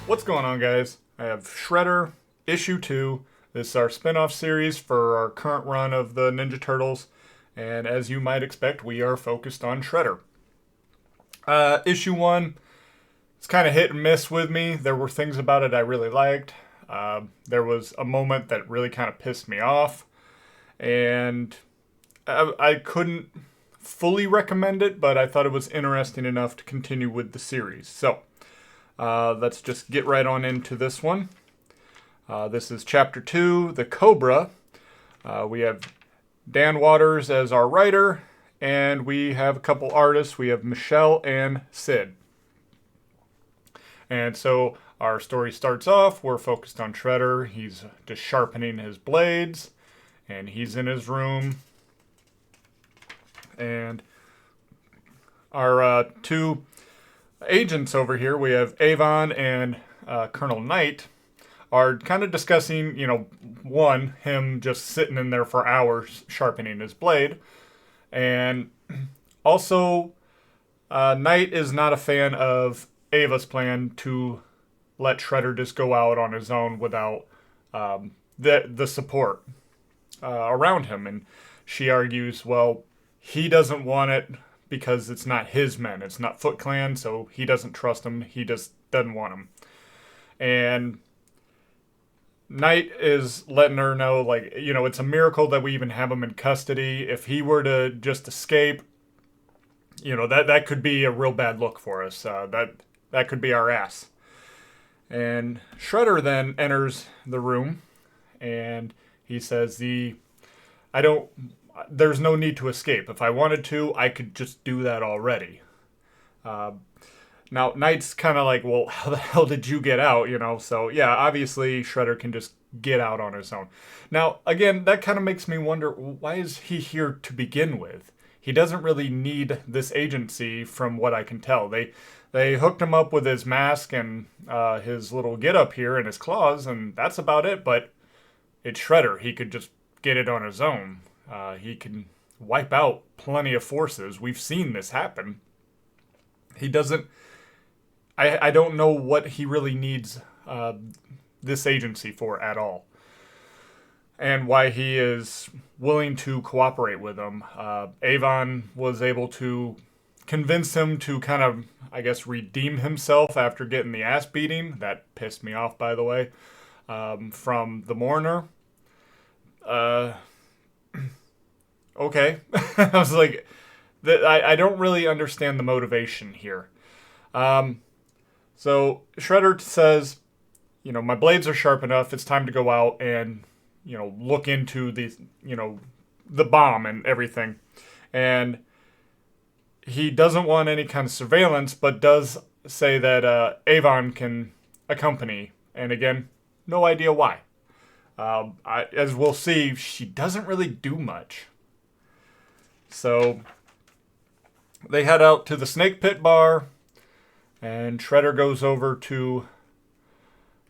What's going on, guys? I have Shredder, issue 2. This is our spin off series for our current run of the Ninja Turtles. And as you might expect, we are focused on Shredder. Issue 1, it's kind of hit and miss with me. There were things about it I really liked. There was a moment that really kind of pissed me off. And I couldn't fully recommend it, but I thought it was interesting enough to continue with the series. So, let's just get right on into this one. This is Chapter 2, The Cobra. We have Dan Waters as our writer, and we have a couple artists. We have Michelle and Sid. And so our story starts off. We're focused on Shredder. He's just sharpening his blades, and he's in his room. And our two agents over here, we have Avon and Colonel Knight, are kind of discussing, him just sitting in there for hours sharpening his blade. And also, Knight is not a fan of Ava's plan to let Shredder just go out on his own without the support around him. And she argues, well, he doesn't want it because it's not his men. It's not Foot Clan, so he doesn't trust them. He just doesn't want them. And Knight is letting her know, it's a miracle that we even have him in custody. If he were to just escape, that could be a real bad look for us. That could be our ass. And Shredder then enters the room, and he says, there's no need to escape. If I wanted to, I could just do that already. Now, Knight's kind of like, well, how the hell did you get out, So, yeah, obviously, Shredder can just get out on his own. Now, again, that kind of makes me wonder, why is he here to begin with? He doesn't really need this agency, from what I can tell. They hooked him up with his mask and his little get-up here and his claws, and that's about it, but it's Shredder. He could just get it on his own. He can wipe out plenty of forces. We've seen this happen. He doesn't... I don't know what he really needs this agency for at all. And why he is willing to cooperate with them. Avon was able to convince him to kind of, I guess, redeem himself after getting the ass beating. That pissed me off, by the way. From the Mourner. Okay. I was like, I don't really understand the motivation here. So Shredder says, my blades are sharp enough. It's time to go out and, look into the bomb and everything. And he doesn't want any kind of surveillance, but does say that Avon can accompany. And again, no idea why. As we'll see, she doesn't really do much. So they head out to the Snake Pit bar, and Shredder goes over to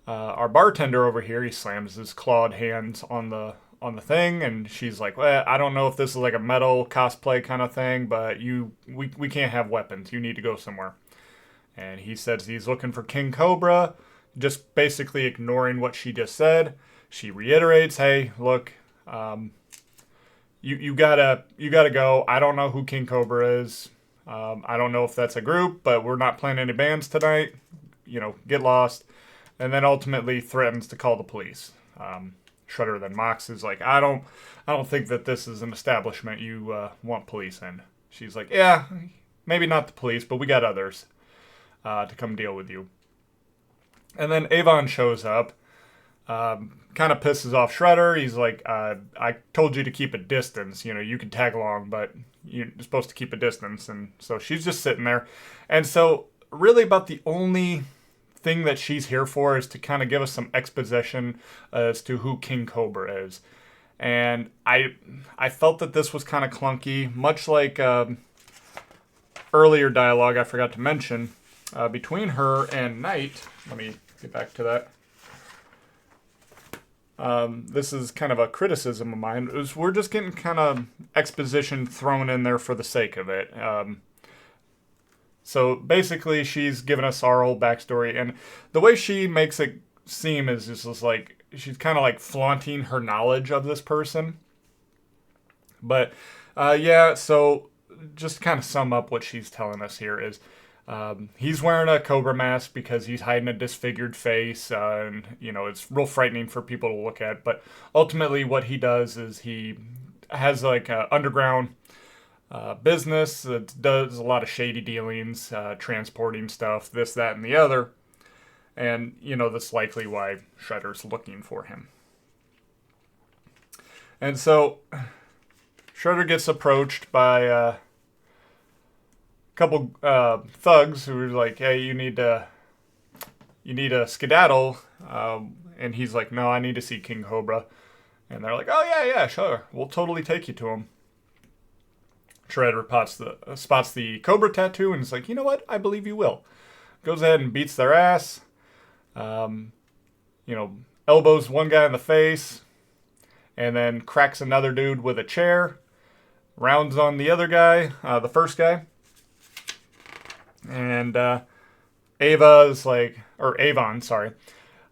our bartender over here. He slams his clawed hands on the thing, and she's like, well, I don't know if this is like a metal cosplay kind of thing, but we can't have weapons. You need to go somewhere. And he says he's looking for King Cobra, just basically ignoring what she just said. She reiterates, hey, look, you gotta go. I don't know who King Cobra is. I don't know if that's a group, but we're not playing any bands tonight. Get lost. And then ultimately threatens to call the police. Shredder then mocks, is like, I don't think that this is an establishment you want police in. She's like, yeah, maybe not the police, but we got others to come deal with you. And then Avon shows up. Kind of pisses off Shredder. He's like, I told you to keep a distance. You can tag along, but you're supposed to keep a distance. And so she's just sitting there. And so really about the only thing that she's here for is to kind of give us some exposition as to who King Cobra is. And I felt that this was kind of clunky, much like earlier dialogue I forgot to mention between her and Knight. Let me get back to that. This is kind of a criticism of mine. We're just getting kind of exposition thrown in there for the sake of it. So basically, she's given us our whole backstory, and the way she makes it seem is just like she's kind of like flaunting her knowledge of this person. But yeah, so just to kind of sum up what she's telling us here is he's wearing a cobra mask because he's hiding a disfigured face, and it's real frightening for people to look at. But ultimately, what he does is he has like an underground business that does a lot of shady dealings, transporting stuff, this, that, and the other. And, that's likely why Shredder's looking for him. And so Shredder gets approached by a couple thugs who are like, hey, you need to skedaddle. And he's like, no, I need to see King Cobra. And they're like, oh, yeah, sure. We'll totally take you to him. Shredder spots the Cobra tattoo and is like, you know what? I believe you will. Goes ahead and beats their ass. Elbows one guy in the face. And then cracks another dude with a chair. Rounds on the other guy, the first guy. And Avon,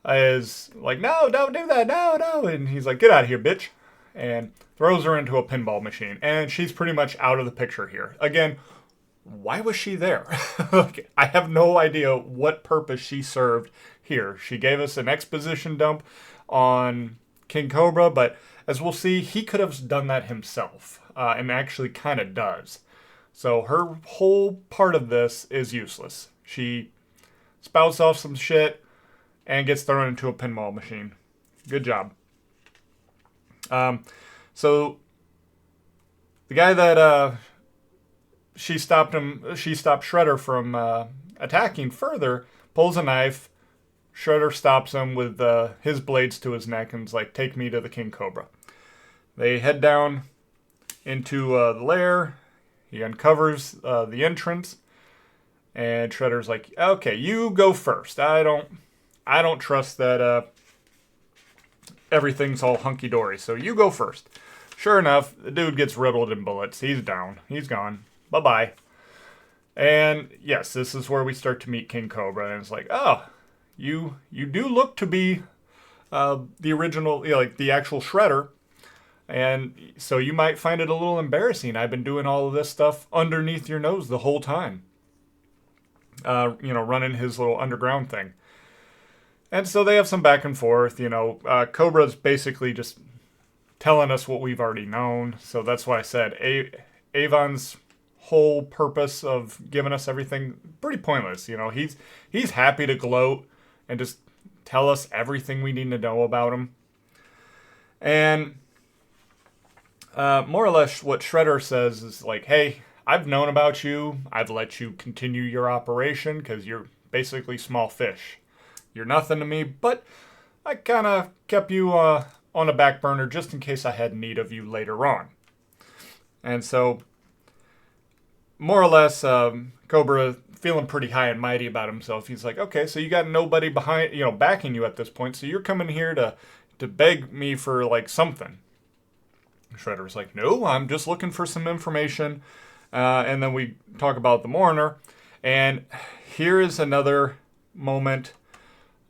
is like, no, don't do that, no. And he's like, get out of here, bitch. And throws her into a pinball machine. And she's pretty much out of the picture here. Again, why was she there? I have no idea what purpose she served here. She gave us an exposition dump on King Cobra, but as we'll see, he could have done that himself. And actually kind of does. So her whole part of this is useless. She spouts off some shit and gets thrown into a pinball machine. Good job. So the guy that she stopped Shredder from attacking further, pulls a knife. Shredder stops him with his blades to his neck and is like, take me to the King Cobra. They head down into the lair. He uncovers the entrance, and Shredder's like, okay, you go first. I don't trust that everything's all hunky-dory, so you go first. Sure enough, the dude gets riddled in bullets. He's down. He's gone. Bye-bye. And yes, this is where we start to meet King Cobra, and it's like, oh, you do look to be the original, like the actual Shredder. And so you might find it a little embarrassing. I've been doing all of this stuff underneath your nose the whole time. Running his little underground thing. And so they have some back and forth. Cobra's basically just telling us what we've already known. So that's why I said Avon's whole purpose of giving us everything, pretty pointless. He's happy to gloat and just tell us everything we need to know about him. And more or less what Shredder says is like, hey, I've known about you. I've let you continue your operation because you're basically small fish. You're nothing to me, but I kind of kept you on a back burner just in case I had need of you later on. And so, more or less, Cobra feeling pretty high and mighty about himself. He's like, okay, so you got nobody backing you at this point, so you're coming here to beg me for like something. Shredder's like, no, I'm just looking for some information. And then we talk about the Mourner. And here is another moment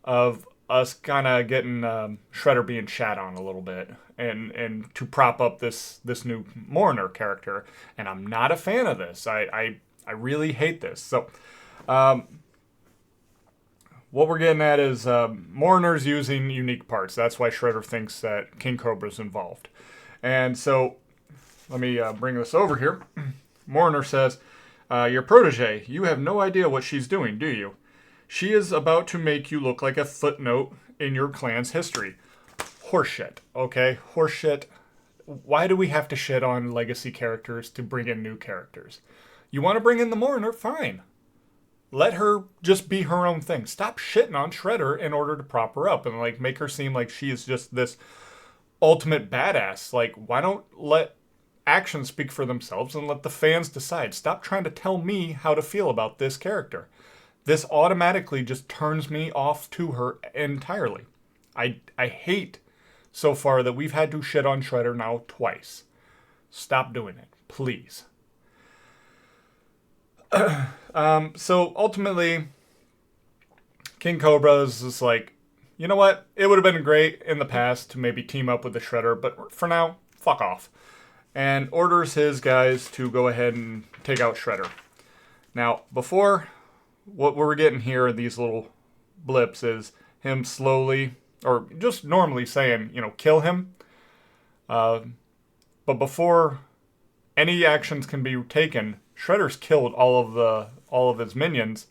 of us kind of getting Shredder being shat on a little bit. And to prop up this new Mourner character. And I'm not a fan of this. I really hate this. So what we're getting at is Mourner's using unique parts. That's why Shredder thinks that King Cobra's involved. And so, let me bring this over here. Mourner says, your protege, you have no idea what she's doing, do you? She is about to make you look like a footnote in your clan's history. Horseshit, okay? Horseshit. Why do we have to shit on legacy characters to bring in new characters? You want to bring in the Mourner? Fine. Let her just be her own thing. Stop shitting on Shredder in order to prop her up and make her seem like she is just this ultimate badass. Why don't let actions speak for themselves and let the fans decide? Stop trying to tell me how to feel about this character. This automatically just turns me off to her entirely. I hate so far that we've had to shit on Shredder now twice. Stop doing it, please. So ultimately, King Cobra is just like, you know what? It would have been great in the past to maybe team up with the Shredder, but for now, fuck off. And orders his guys to go ahead and take out Shredder. Now, before, what we're getting here in these little blips is him slowly, or just normally saying, kill him. But before any actions can be taken, Shredder's killed all of his minions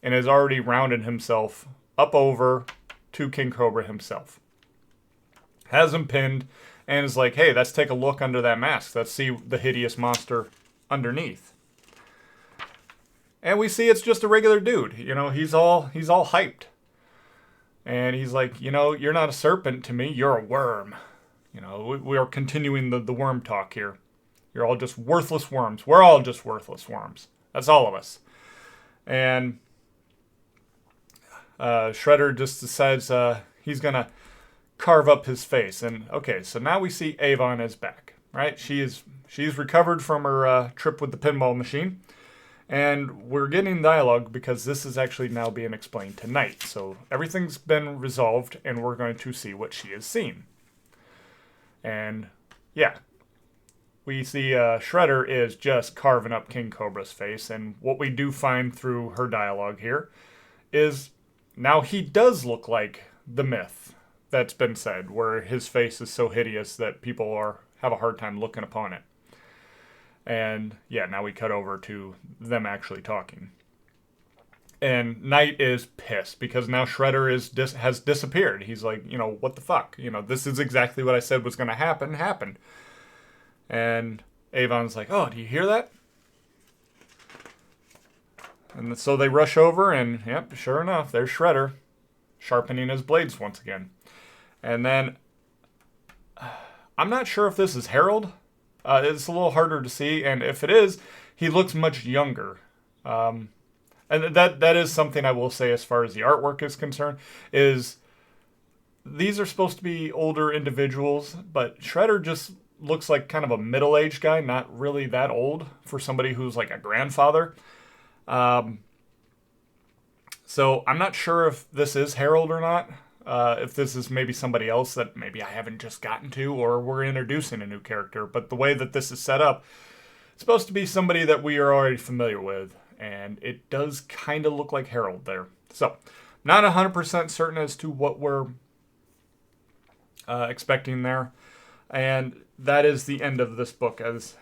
and has already rounded himself up over to King Cobra himself. Has him pinned and is like, hey, let's take a look under that mask. Let's see the hideous monster underneath. And we see it's just a regular dude. He's all hyped. And he's like, you're not a serpent to me, you're a worm. We are continuing the worm talk here. You're all just worthless worms. We're all just worthless worms. That's all of us. And Shredder just decides he's going to carve up his face. And okay, so now we see Avon is back, right? She's recovered from her trip with the pinball machine. And we're getting dialogue because this is actually now being explained tonight. So everything's been resolved and we're going to see what she has seen. And yeah, we see Shredder is just carving up King Cobra's face. And what we do find through her dialogue here is now he does look like the myth that's been said, where his face is so hideous that people have a hard time looking upon it. And yeah, now we cut over to them actually talking. And Knight is pissed because now Shredder has disappeared. He's like, what the fuck? This is exactly what I said was going to happen. And Avon's like, oh, do you hear that? And so they rush over and, yep, sure enough, there's Shredder sharpening his blades once again. And then, I'm not sure if this is Harold. It's a little harder to see, and if it is, he looks much younger. And that is something I will say as far as the artwork is concerned, is these are supposed to be older individuals, but Shredder just looks like kind of a middle-aged guy, not really that old for somebody who's like a grandfather. So I'm not sure if this is Harold or not. If this is maybe somebody else that maybe I haven't just gotten to, or we're introducing a new character. But the way that this is set up, it's supposed to be somebody that we are already familiar with. And it does kind of look like Harold there. So, not 100% certain as to what we're expecting there. And that is the end of this book as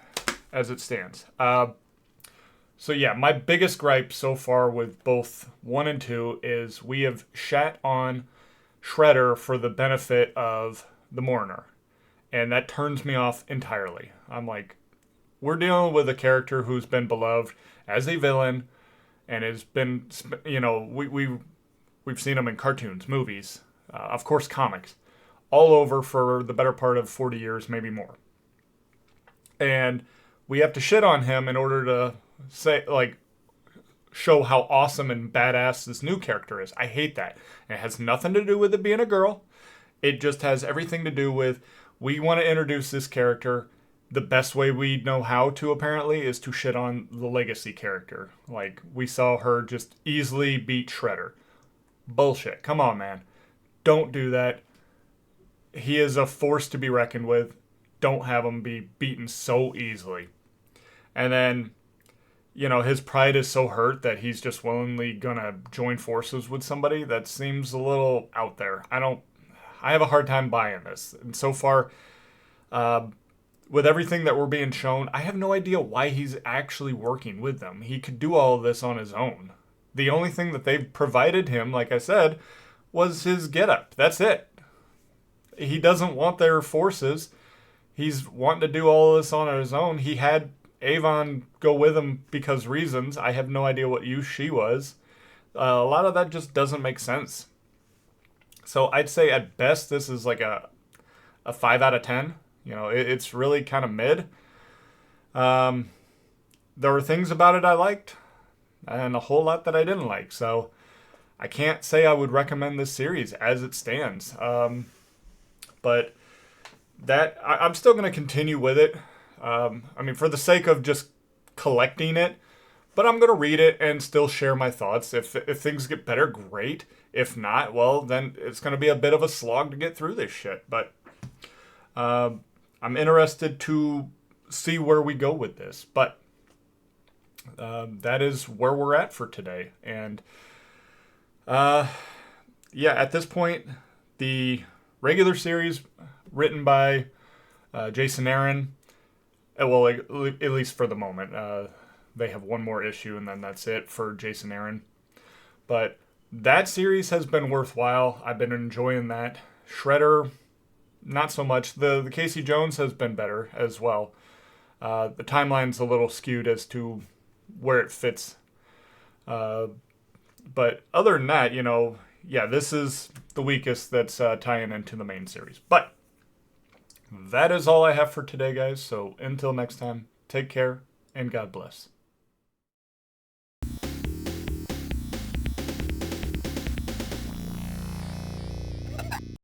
it stands. So yeah, my biggest gripe so far with both 1 and 2 is we have shat on Shredder for the benefit of the mourner. And that turns me off entirely. I'm like, we're dealing with a character who's been beloved as a villain and has been, we've seen him in cartoons, movies, of course comics, all over for the better part of 40 years, maybe more. And we have to shit on him in order to show how awesome and badass this new character is. I hate that. It has nothing to do with it being a girl. It just has everything to do with, we want to introduce this character. The best way we know how to, apparently, is to shit on the legacy character. Like, we saw her just easily beat Shredder. Bullshit. Come on, man. Don't do that. He is a force to be reckoned with. Don't have him be beaten so easily. And then, his pride is so hurt that he's just willingly gonna join forces with somebody. That seems a little out there. I have a hard time buying this. And so far, with everything that we're being shown, I have no idea why he's actually working with them. He could do all of this on his own. The only thing that they've provided him, like I said, was his getup. That's it. He doesn't want their forces. He's wanting to do all of this on his own. He had Avon go with him because reasons. I have no idea what use she was. A lot of that just doesn't make sense. So I'd say at best this is like a 5 out of 10. It's really kind of mid. There were things about it I liked and a whole lot that I didn't like. So I can't say I would recommend this series as it stands. But I'm still going to continue with it. For the sake of just collecting it, But I'm going to read it and still share my thoughts. If things get better, great. If not, well, then it's going to be a bit of a slog to get through this shit. But I'm interested to see where we go with this. But that is where we're at for today. And yeah, at this point, the regular series written by Jason Aaron, well, at least for the moment, they have one more issue and then that's it for Jason Aaron. But that series has been worthwhile. I've been enjoying that. Shredder, not so much. The Casey Jones has been better as well. The timeline's a little skewed as to where it fits. But other than that, yeah, this is the weakest that's tying into the main series. But that is all I have for today, guys. So until next time, take care and God bless.